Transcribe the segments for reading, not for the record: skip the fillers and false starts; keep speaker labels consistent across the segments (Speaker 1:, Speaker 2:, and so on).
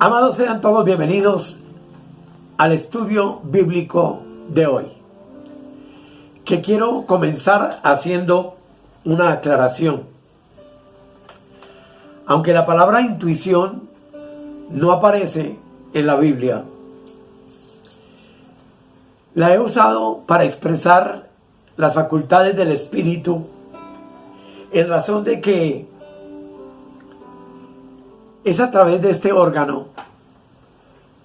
Speaker 1: Amados, sean todos bienvenidos al estudio bíblico de hoy, que quiero comenzar haciendo una aclaración. Aunque la palabra intuición no aparece en la Biblia, la he usado para expresar las facultades del espíritu, en razón de que es a través de este órgano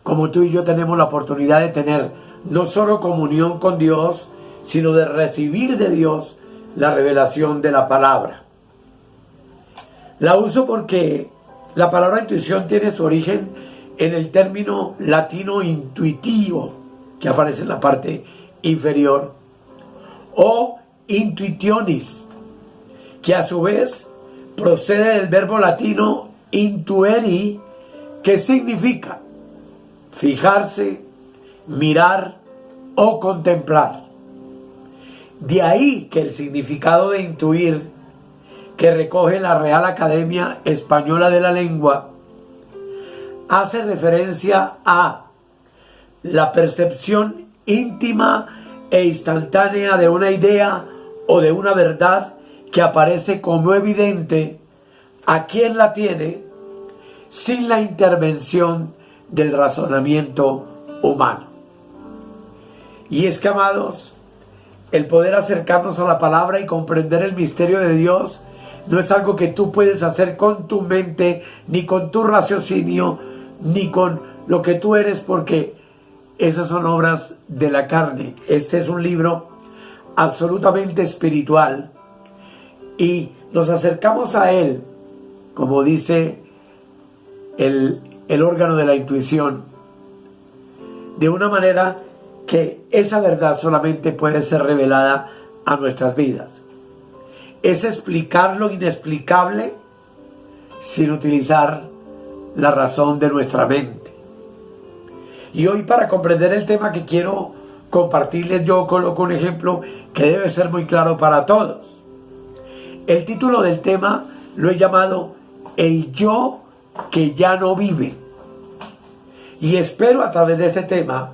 Speaker 1: como tú y yo tenemos la oportunidad de tener no solo comunión con Dios, sino de recibir de Dios la revelación de la palabra. La uso porque la palabra intuición tiene su origen en el término latino intuitivo, que aparece en la parte inferior, o intuitionis, que a su vez procede del verbo latino intueri, que significa fijarse, mirar o contemplar. De ahí que el significado de intuir, que recoge la Real Academia Española de la Lengua, hace referencia a la percepción íntima e instantánea de una idea o de una verdad que aparece como evidente a quien la tiene sin la intervención del razonamiento humano. Y es que, amados, el poder acercarnos a la palabra y comprender el misterio de Dios no es algo que tú puedes hacer con tu mente, ni con tu raciocinio, ni con lo que tú eres, porque esas son obras de la carne. Este es un libro absolutamente espiritual y nos acercamos a él, como dice el órgano de la intuición, de una manera que esa verdad solamente puede ser revelada a nuestras vidas. Es explicar lo inexplicable sin utilizar la razón de nuestra mente. Y hoy, para comprender el tema que quiero compartirles, yo coloco un ejemplo que debe ser muy claro para todos. El título del tema lo he llamado El yo que ya no vive. Y espero a través de este tema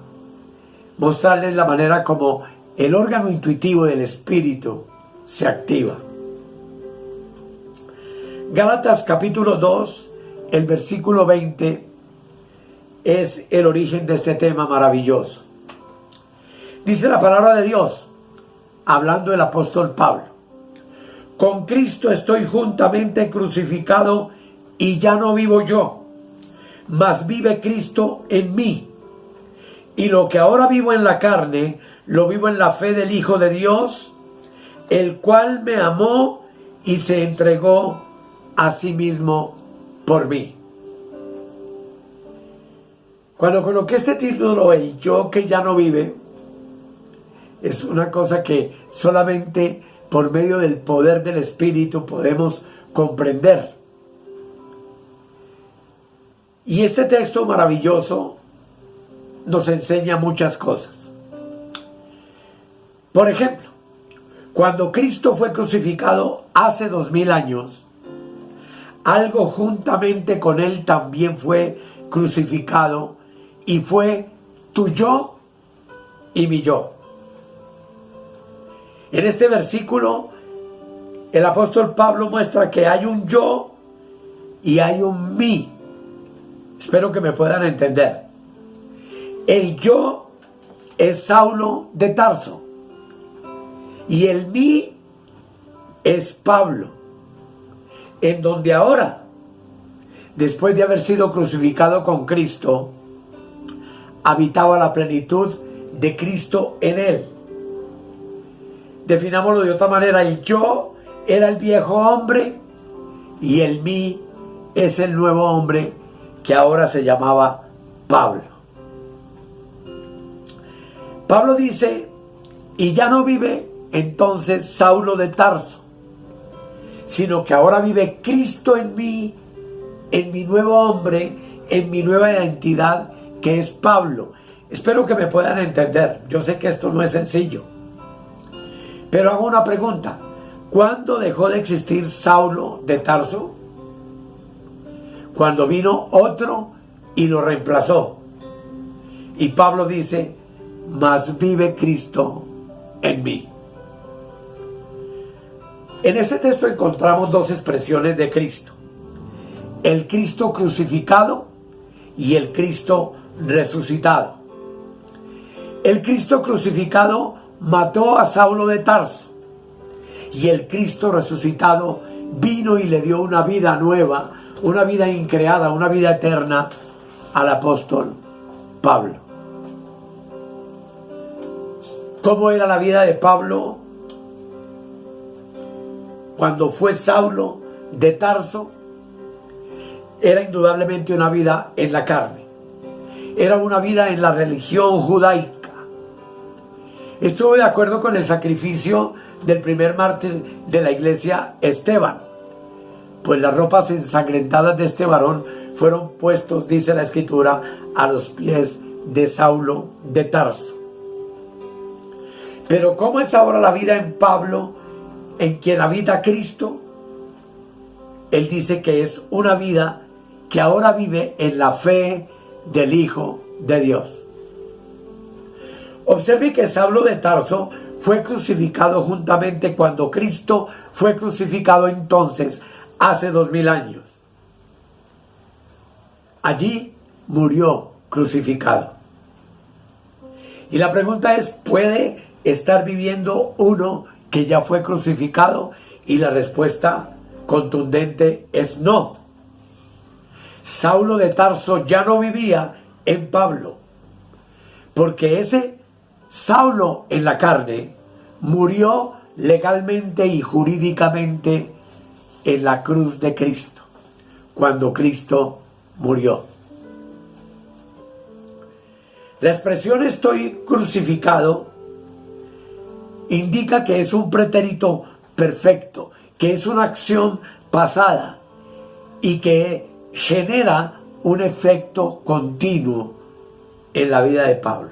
Speaker 1: mostrarles la manera como el órgano intuitivo del espíritu se activa. Gálatas capítulo 2, el versículo 20 es el origen de este tema maravilloso. Dice la palabra de Dios, hablando el apóstol Pablo: con Cristo estoy juntamente crucificado, y ya no vivo yo, mas vive Cristo en mí. Y lo que ahora vivo en la carne, lo vivo en la fe del Hijo de Dios, el cual me amó y se entregó a sí mismo por mí. Cuando coloqué este título, El yo que ya no vive, es una cosa que solamente por medio del poder del Espíritu podemos comprender. Y este texto maravilloso nos enseña muchas cosas. Por ejemplo, cuando Cristo fue crucificado hace 2000 años, algo juntamente con él también fue crucificado, y fue tu yo y mi yo. En este versículo, el apóstol Pablo muestra que hay un yo y hay un mí. Espero que me puedan entender. El yo es Saulo de Tarso y el mí es Pablo, en donde ahora, después de haber sido crucificado con Cristo, habitaba la plenitud de Cristo en él. Definámoslo de otra manera: el yo era el viejo hombre y el mí es el nuevo hombre, que ahora se llamaba Pablo. Pablo dice: y ya no vive entonces Saulo de Tarso, sino que ahora vive Cristo en mí, en mi nuevo hombre, en mi nueva identidad, que es Pablo. Espero que me puedan entender. Yo sé que esto no es sencillo, pero hago una pregunta: ¿cuándo dejó de existir Saulo de Tarso? Cuando vino otro y lo reemplazó. Y Pablo dice, mas vive Cristo en mí. En este texto encontramos dos expresiones de Cristo: el Cristo crucificado y el Cristo resucitado. El Cristo crucificado mató a Saulo de Tarso, y el Cristo resucitado vino y le dio una vida nueva, una vida increada, una vida eterna al apóstol Pablo. ¿Cómo era la vida de Pablo cuando fue Saulo de Tarso? Era indudablemente una vida en la carne. Era una vida en la religión judaica. Estuvo de acuerdo con el sacrificio del primer mártir de la iglesia, Esteban, pues las ropas ensangrentadas de este varón fueron puestos, dice la escritura, a los pies de Saulo de Tarso. Pero ¿cómo es ahora la vida en Pablo, en quien habita Cristo? Él dice que es una vida que ahora vive en la fe del Hijo de Dios. Observe que Saulo de Tarso fue crucificado juntamente cuando Cristo fue crucificado entonces, hace 2000 años. Allí murió crucificado. Y la pregunta es, ¿puede estar viviendo uno que ya fue crucificado? Y la respuesta contundente es no. Saulo de Tarso ya no vivía en Pablo, porque ese Saulo en la carne murió legalmente y jurídicamente en la cruz de Cristo, cuando Cristo murió. La expresión estoy crucificado indica que es un pretérito perfecto, que es una acción pasada y que genera un efecto continuo en la vida de Pablo.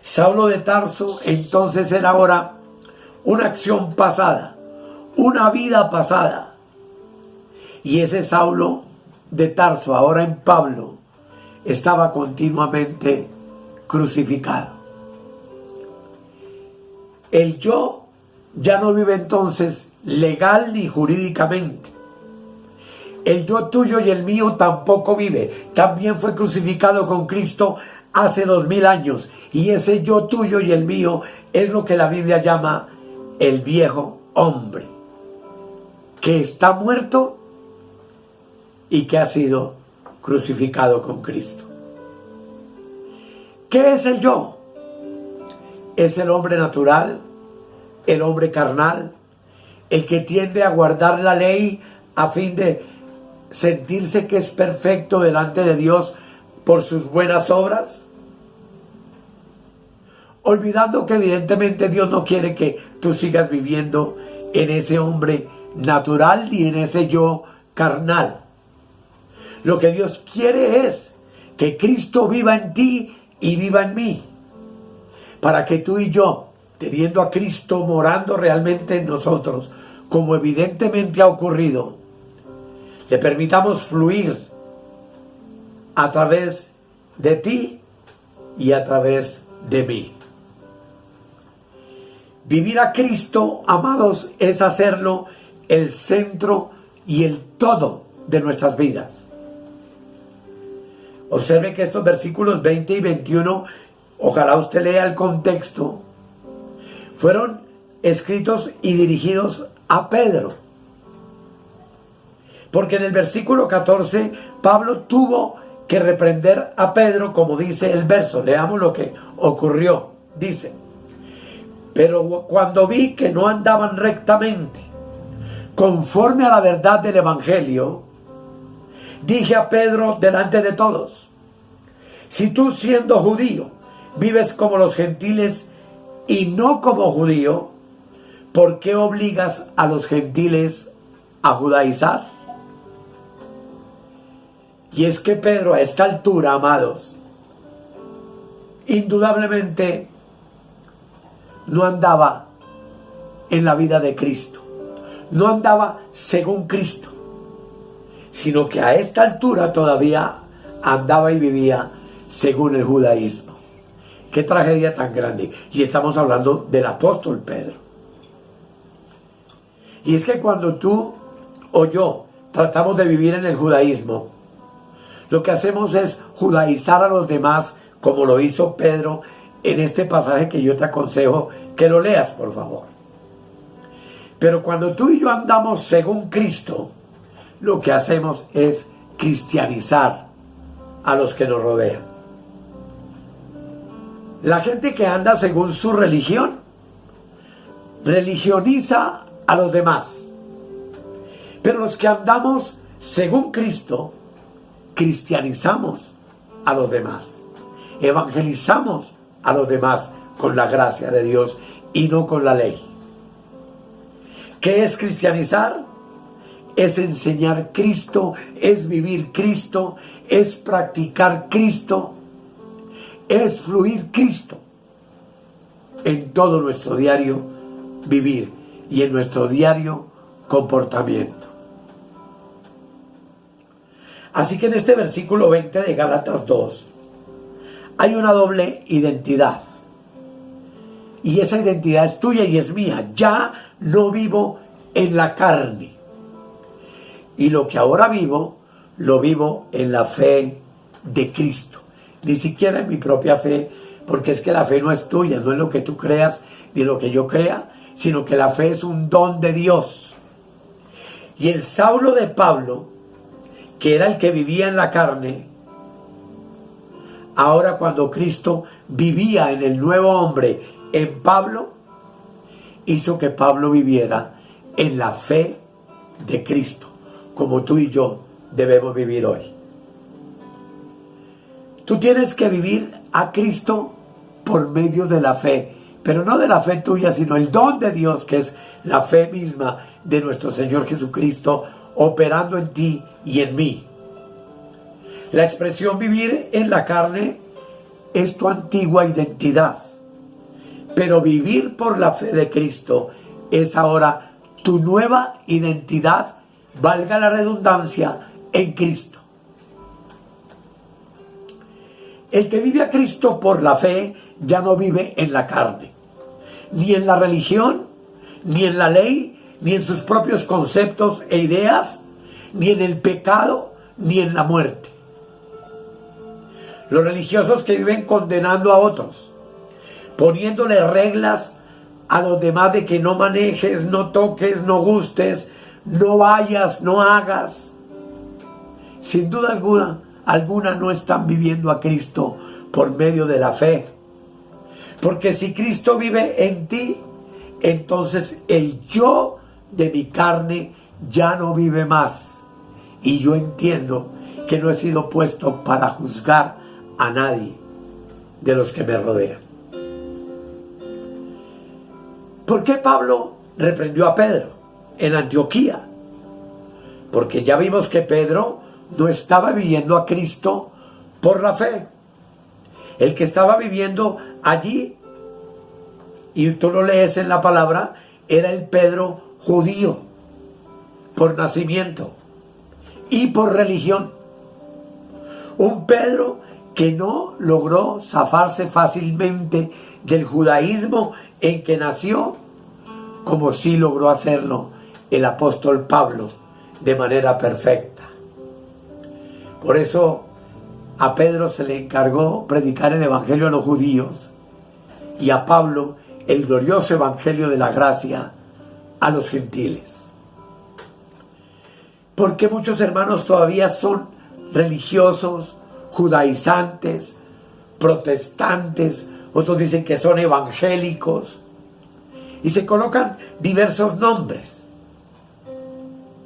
Speaker 1: Saulo de Tarso entonces era ahora una acción pasada, una vida pasada. Y ese Saulo de Tarso, ahora en Pablo, estaba continuamente crucificado. El yo ya no vive entonces legal ni jurídicamente. El yo tuyo y el mío tampoco vive. También fue crucificado con Cristo hace 2000 años. Y ese yo tuyo y el mío es lo que la Biblia llama el viejo hombre, que está muerto y que ha sido crucificado con Cristo. ¿Qué es el yo? Es el hombre natural, el hombre carnal, el que tiende a guardar la ley a fin de sentirse que es perfecto delante de Dios por sus buenas obras, olvidando que evidentemente Dios no quiere que tú sigas viviendo en ese hombre natural ni en ese yo carnal. Lo que Dios quiere es que Cristo viva en ti y viva en mí, para que tú y yo, teniendo a Cristo morando realmente en nosotros, como evidentemente ha ocurrido, le permitamos fluir a través de ti y a través de mí. Vivir a Cristo, amados, es hacerlo el centro y el todo de nuestras vidas. Observe que estos versículos 20 y 21, ojalá usted lea el contexto, fueron escritos y dirigidos a Pedro. Porque en el versículo 14, Pablo tuvo que reprender a Pedro, como dice el verso. Leamos lo que ocurrió. Dice: pero cuando vi que no andaban rectamente, conforme a la verdad del Evangelio, dije a Pedro delante de todos: si tú, siendo judío, vives como los gentiles y no como judío, ¿por qué obligas a los gentiles a judaizar? Y es que Pedro, a esta altura, amados, indudablemente no andaba en la vida de Cristo, no andaba según Cristo, sino que a esta altura todavía andaba y vivía según el judaísmo. Qué tragedia tan grande. Y estamos hablando del apóstol Pedro. Y es que cuando tú o yo tratamos de vivir en el judaísmo, lo que hacemos es judaizar a los demás, como lo hizo Pedro en este pasaje que yo te aconsejo que lo leas, por favor. Pero cuando tú y yo andamos según Cristo, lo que hacemos es cristianizar a los que nos rodean. La gente que anda según su religión, religioniza a los demás. Pero los que andamos según Cristo, cristianizamos a los demás. Evangelizamos a los demás con la gracia de Dios y no con la ley. ¿Qué es cristianizar? Es enseñar Cristo, es vivir Cristo, es practicar Cristo, es fluir Cristo en todo nuestro diario vivir y en nuestro diario comportamiento. Así que en este versículo 20 de Gálatas 2 hay una doble identidad. Y esa identidad es tuya y es mía. Ya no vivo en la carne. Y lo que ahora vivo, lo vivo en la fe de Cristo. Ni siquiera en mi propia fe, porque es que la fe no es tuya, no es lo que tú creas ni lo que yo crea, sino que la fe es un don de Dios. Y el Saulo de Pablo, que era el que vivía en la carne, ahora cuando Cristo vivía en el nuevo hombre, en Pablo, hizo que Pablo viviera en la fe de Cristo, como tú y yo debemos vivir hoy. Tú tienes que vivir a Cristo por medio de la fe, pero no de la fe tuya, sino el don de Dios, que es la fe misma de nuestro Señor Jesucristo, operando en ti y en mí. La expresión vivir en la carne es tu antigua identidad, pero vivir por la fe de Cristo es ahora tu nueva identidad, valga la redundancia, en Cristo. El que vive a Cristo por la fe ya no vive en la carne, ni en la religión, ni en la ley, ni en sus propios conceptos e ideas, ni en el pecado, ni en la muerte. Los religiosos que viven condenando a otros, poniéndole reglas a los demás de que no manejes, no toques, no gustes, no vayas, no hagas, sin duda alguna no están viviendo a Cristo por medio de la fe. Porque si Cristo vive en ti, entonces el yo de mi carne ya no vive más. Y yo entiendo que no he sido puesto para juzgar a nadie de los que me rodean. ¿Por qué Pablo reprendió a Pedro en Antioquía? Porque ya vimos que Pedro no estaba viviendo a Cristo por la fe. El que estaba viviendo allí, y tú lo lees en la palabra, era el Pedro judío, por nacimiento y por religión. Un Pedro que no logró zafarse fácilmente del judaísmo en que nació, como sí logró hacerlo el apóstol Pablo de manera perfecta. Por eso a Pedro se le encargó predicar el evangelio a los judíos y a Pablo el glorioso evangelio de la gracia a los gentiles. Porque muchos hermanos todavía son religiosos, judaizantes, protestantes, otros dicen que son evangélicos y se colocan diversos nombres,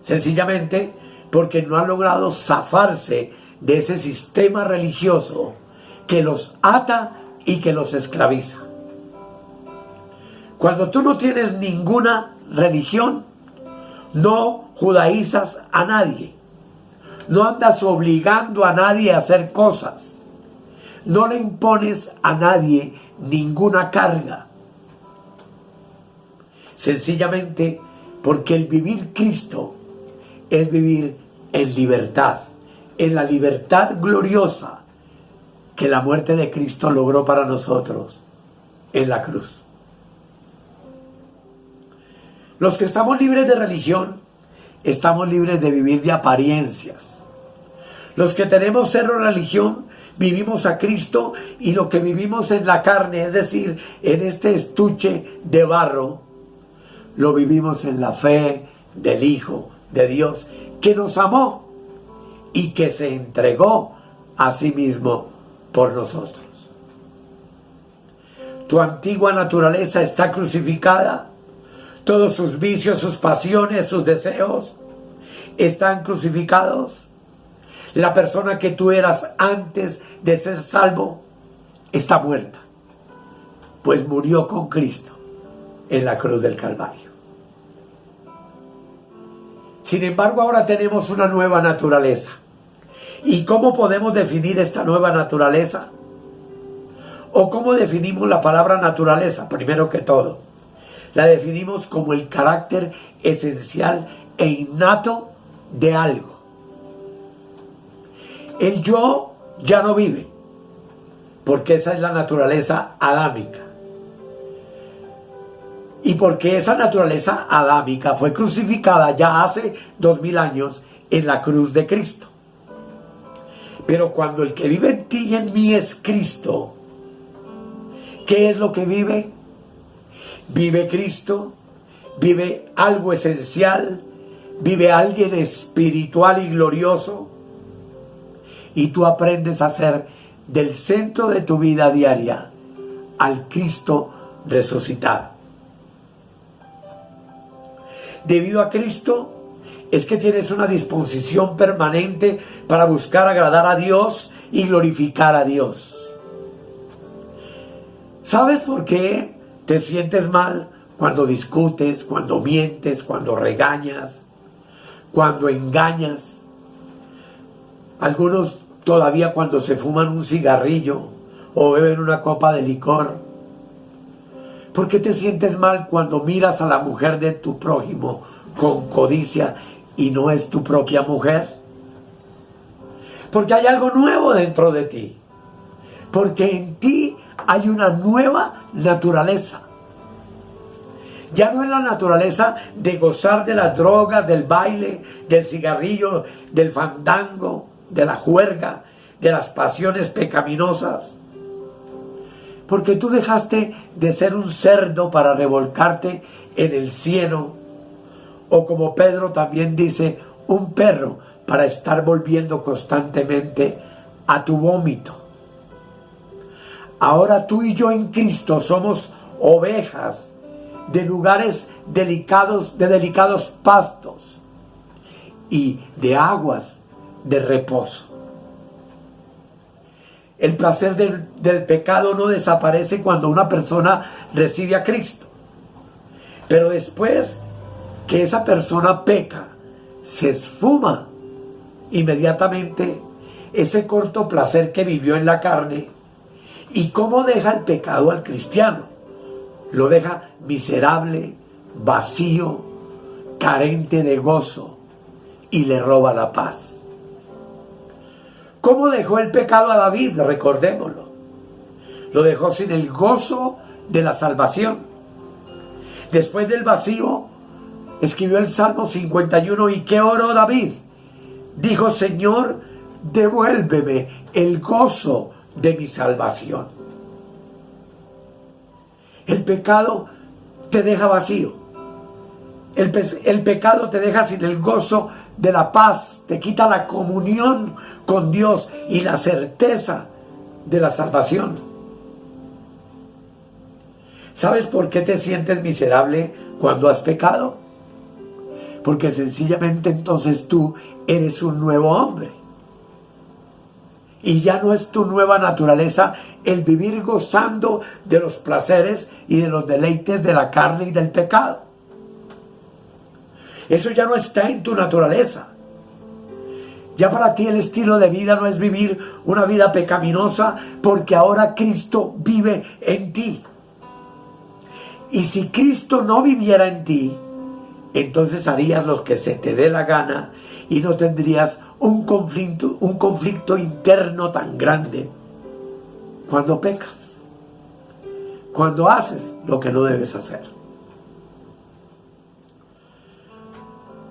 Speaker 1: sencillamente porque no han logrado zafarse de ese sistema religioso que los ata y que los esclaviza. Cuando tú no tienes ninguna religión, no judaizas a nadie, no andas obligando a nadie a hacer cosas, no le impones a nadie ninguna carga. Sencillamente porque el vivir Cristo es vivir en libertad, en la libertad gloriosa que la muerte de Cristo logró para nosotros en la cruz. Los que estamos libres de religión, estamos libres de vivir de apariencias. Los que tenemos cero religión, vivimos a Cristo, y lo que vivimos en la carne, es decir, en este estuche de barro, lo vivimos en la fe del Hijo de Dios, que nos amó y que se entregó a sí mismo por nosotros. Tu antigua naturaleza está crucificada. Todos sus vicios, sus pasiones, sus deseos están crucificados. La persona que tú eras antes de ser salvo está muerta, pues murió con Cristo en la cruz del Calvario. Sin embargo, ahora tenemos una nueva naturaleza. ¿Y cómo podemos definir esta nueva naturaleza? ¿O cómo definimos la palabra naturaleza? Primero que todo, la definimos como el carácter esencial e innato de algo. El yo ya no vive, porque esa es la naturaleza adámica. Y porque esa naturaleza adámica fue crucificada ya hace 2000 años en la cruz de Cristo. Pero cuando el que vive en ti y en mí es Cristo, ¿qué es lo que vive? Vive Cristo, vive algo esencial, vive alguien espiritual y glorioso, y tú aprendes a ser del centro de tu vida diaria al Cristo resucitado. Debido a Cristo es que tienes una disposición permanente para buscar agradar a Dios y glorificar a Dios. ¿Sabes por qué te sientes mal cuando discutes, cuando mientes, cuando regañas, cuando engañas? Algunos todavía cuando se fuman un cigarrillo o beben una copa de licor. ¿Por qué te sientes mal cuando miras a la mujer de tu prójimo con codicia y no es tu propia mujer? Porque hay algo nuevo dentro de ti. Porque en ti hay una nueva naturaleza. Ya no es la naturaleza de gozar de las drogas, del baile, del cigarrillo, del fandango, de la juerga, de las pasiones pecaminosas. Porque tú dejaste de ser un cerdo para revolcarte en el cieno, o como Pedro también dice, un perro para estar volviendo constantemente a tu vómito. Ahora tú y yo en Cristo somos ovejas de lugares delicados, de delicados pastos y de aguas de reposo. El placer del pecado no desaparece cuando una persona recibe a Cristo. Pero después que esa persona peca, se esfuma inmediatamente ese corto placer que vivió en la carne. ¿Y cómo deja el pecado al cristiano? Lo deja miserable, vacío, carente de gozo, y le roba la paz. ¿Cómo dejó el pecado a David? Recordémoslo. Lo dejó sin el gozo de la salvación. Después del vacío, escribió el Salmo 51. ¿Y qué oró David? Dijo: Señor, devuélveme el gozo de mi salvación. El pecado te deja vacío. El pecado te deja sin el gozo de la paz, te quita la comunión con Dios y la certeza de la salvación. ¿Sabes por qué te sientes miserable cuando has pecado? Porque sencillamente entonces tú eres un nuevo hombre. Y ya no es tu nueva naturaleza el vivir gozando de los placeres y de los deleites de la carne y del pecado. Eso ya no está en tu naturaleza. Ya para ti el estilo de vida no es vivir una vida pecaminosa, porque ahora Cristo vive en ti. Y si Cristo no viviera en ti, entonces harías lo que se te dé la gana y no tendrías un conflicto interno tan grande cuando pecas, cuando haces lo que no debes hacer.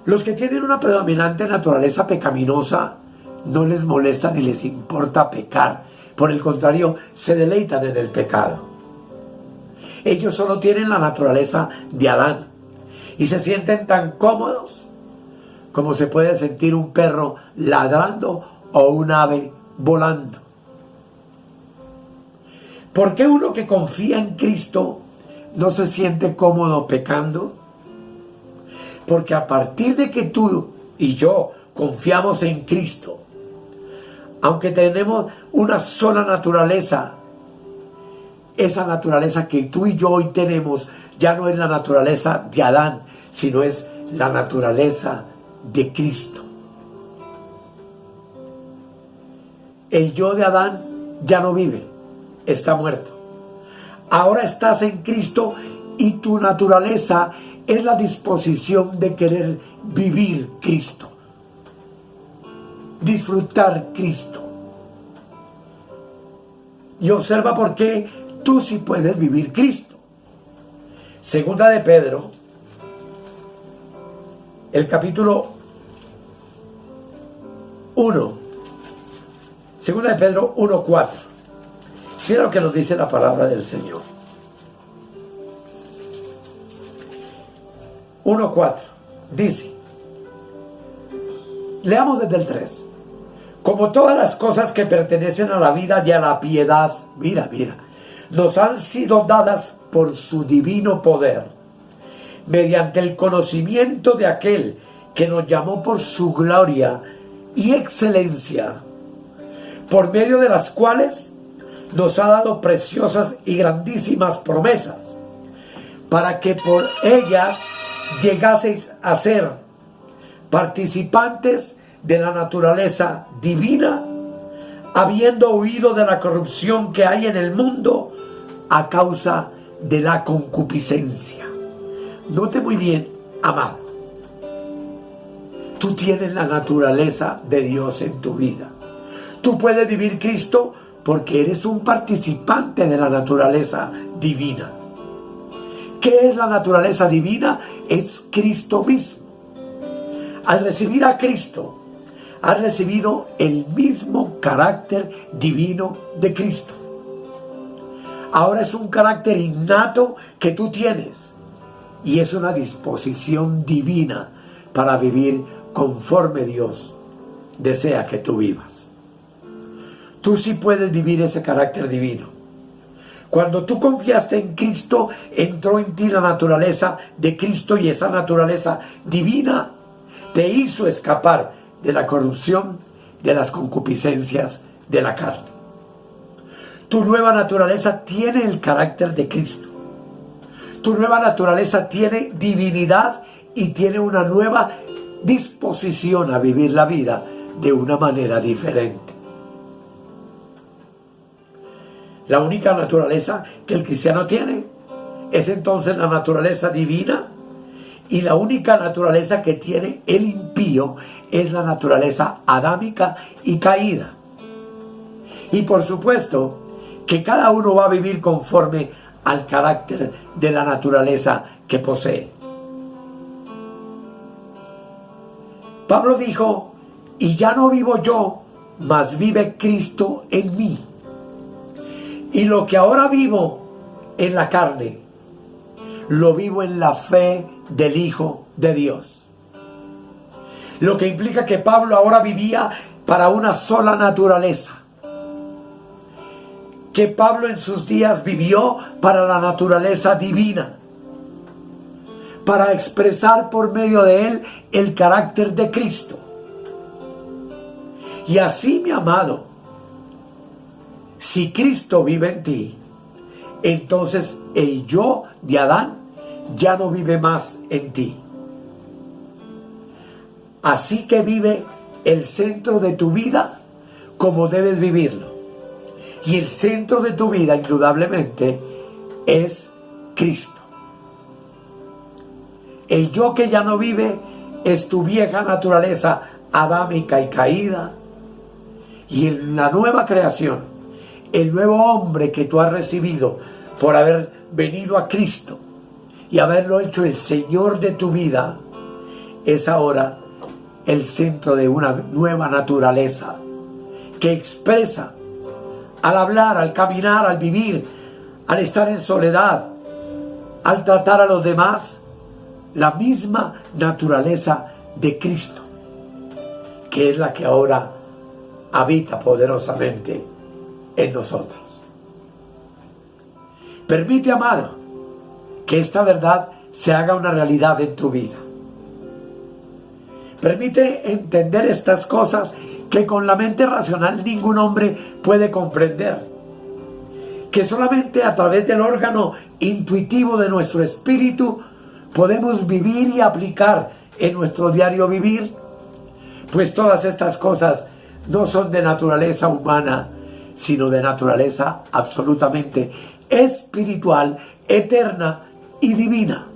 Speaker 1: Los que tienen una predominante naturaleza pecaminosa no les molesta ni les importa pecar. Por el contrario, se deleitan en el pecado. Ellos solo tienen la naturaleza de Adán y se sienten tan cómodos como se puede sentir un perro ladrando o un ave volando. ¿Por qué uno que confía en Cristo no se siente cómodo pecando? Porque a partir de que tú y yo confiamos en Cristo, aunque tenemos una sola naturaleza, esa naturaleza que tú y yo hoy tenemos ya no es la naturaleza de Adán, sino es la naturaleza de Cristo. El yo de Adán ya no vive, está muerto. Ahora estás en Cristo y tu naturaleza es la disposición de querer vivir Cristo, disfrutar Cristo. Y observa por qué tú sí puedes vivir Cristo. Segunda de Pedro, el capítulo 1. Segunda de Pedro 1:4. Mira lo que nos dice la palabra del Señor. 1:4. Dice, leamos desde el 3. Como todas las cosas que pertenecen a la vida y a la piedad, mira, nos han sido dadas por su divino poder, mediante el conocimiento de aquel que nos llamó por su gloria y excelencia, por medio de las cuales nos ha dado preciosas y grandísimas promesas, para que por ellas llegaseis a ser participantes de la naturaleza divina, habiendo huido de la corrupción que hay en el mundo a causa de la concupiscencia. Note muy bien, amado, tú tienes la naturaleza de Dios en tu vida. Tú puedes vivir Cristo porque eres un participante de la naturaleza divina. ¿Qué es la naturaleza divina? Es Cristo mismo. Al recibir a Cristo, has recibido el mismo carácter divino de Cristo. Ahora es un carácter innato que tú tienes y es una disposición divina para vivir conforme Dios desea que tú vivas. Tú sí puedes vivir ese carácter divino. Cuando tú confiaste en Cristo, entró en ti la naturaleza de Cristo y esa naturaleza divina te hizo escapar de la corrupción, de las concupiscencias de la carne. Tu nueva naturaleza tiene el carácter de Cristo. Tu nueva naturaleza tiene divinidad y tiene una nueva disposición a vivir la vida de una manera diferente. La única naturaleza que el cristiano tiene es entonces la naturaleza divina, y la única naturaleza que tiene el impío es la naturaleza adámica y caída. Y por supuesto que cada uno va a vivir conforme al carácter de la naturaleza que posee. Pablo dijo, y ya no vivo yo, mas vive Cristo en mí. Y lo que ahora vivo en la carne, lo vivo en la fe del Hijo de Dios. Lo que implica que Pablo ahora vivía para una sola naturaleza. Que Pablo en sus días vivió para la naturaleza divina. Para expresar por medio de él el carácter de Cristo. Y así, mi amado, si Cristo vive en ti, entonces el yo de Adán ya no vive más en ti. Así que vive el centro de tu vida como debes vivirlo. Y el centro de tu vida, indudablemente, es Cristo. El yo que ya no vive es tu vieja naturaleza adámica y caída, y en la nueva creación, el nuevo hombre que tú has recibido por haber venido a Cristo y haberlo hecho el Señor de tu vida, es ahora el centro de una nueva naturaleza que expresa al hablar, al caminar, al vivir, al estar en soledad, al tratar a los demás, la misma naturaleza de Cristo, que es la que ahora habita poderosamente en nosotros. Permite, amado, que esta verdad se haga una realidad en tu vida. Permite entender estas cosas que con la mente racional ningún hombre puede comprender, que solamente a través del órgano intuitivo de nuestro espíritu podemos vivir y aplicar en nuestro diario vivir, pues todas estas cosas no son de naturaleza humana, sino de naturaleza absolutamente espiritual, eterna y divina.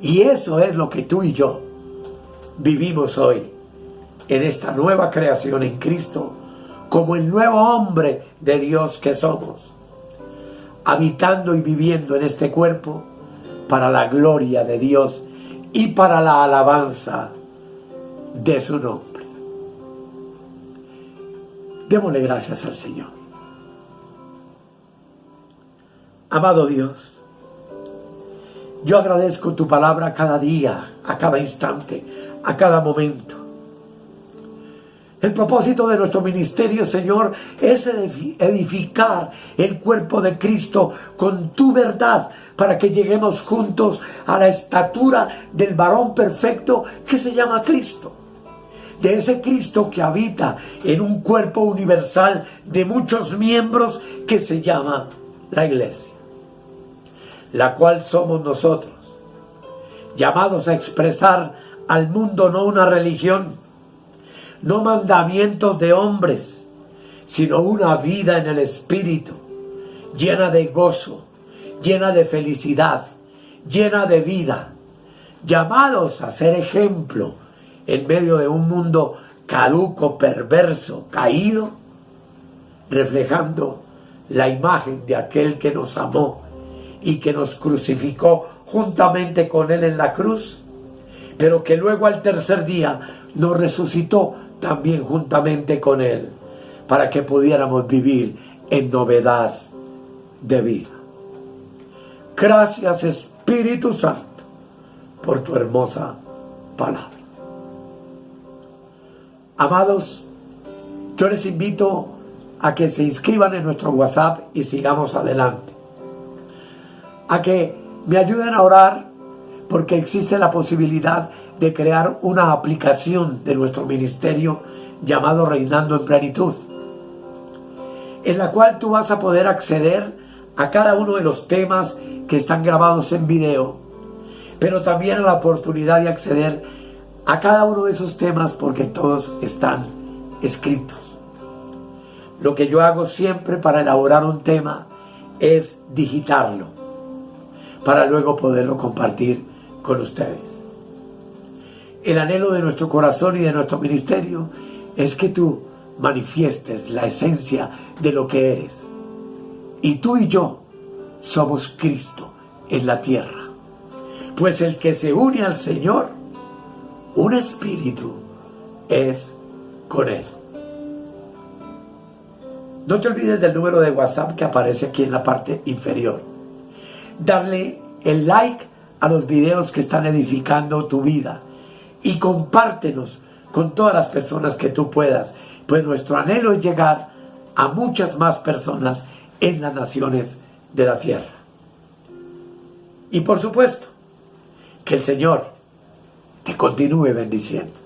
Speaker 1: Y eso es lo que tú y yo vivimos hoy en esta nueva creación en Cristo, como el nuevo hombre de Dios que somos, habitando y viviendo en este cuerpo para la gloria de Dios y para la alabanza de su nombre. Démosle gracias al Señor. Amado Dios, yo agradezco tu palabra cada día, a cada instante, a cada momento. El propósito de nuestro ministerio, Señor, es edificar el cuerpo de Cristo con tu verdad, para que lleguemos juntos a la estatura del varón perfecto que se llama Cristo. De ese Cristo que habita en un cuerpo universal de muchos miembros que se llama la Iglesia, la cual somos nosotros, llamados a expresar al mundo no una religión, no mandamientos de hombres, sino una vida en el Espíritu, llena de gozo, llena de felicidad, llena de vida, llamados a ser ejemplo en medio de un mundo caduco, perverso, caído, reflejando la imagen de aquel que nos amó y que nos crucificó juntamente con él en la cruz, pero que luego al tercer día nos resucitó también juntamente con él, para que pudiéramos vivir en novedad de vida. Gracias, Espíritu Santo, por tu hermosa palabra. Amados, yo les invito a que se inscriban en nuestro WhatsApp y sigamos adelante. A que me ayuden a orar, porque existe la posibilidad de crear una aplicación de nuestro ministerio llamado Reinando en Plenitud, en la cual tú vas a poder acceder a cada uno de los temas que están grabados en video, pero también a la oportunidad de acceder a cada uno de esos temas, porque todos están escritos. Lo que yo hago siempre para elaborar un tema es digitarlo, para luego poderlo compartir con ustedes. El anhelo de nuestro corazón y de nuestro ministerio es que tú manifiestes la esencia de lo que eres. Y tú y yo somos Cristo en la tierra. Pues el que se une al Señor, un espíritu es con Él. No te olvides del número de WhatsApp que aparece aquí en la parte inferior. Darle el like a los videos que están edificando tu vida y compártenos con todas las personas que tú puedas, pues nuestro anhelo es llegar a muchas más personas en las naciones de la tierra. Y por supuesto, que el Señor te continúe bendiciendo.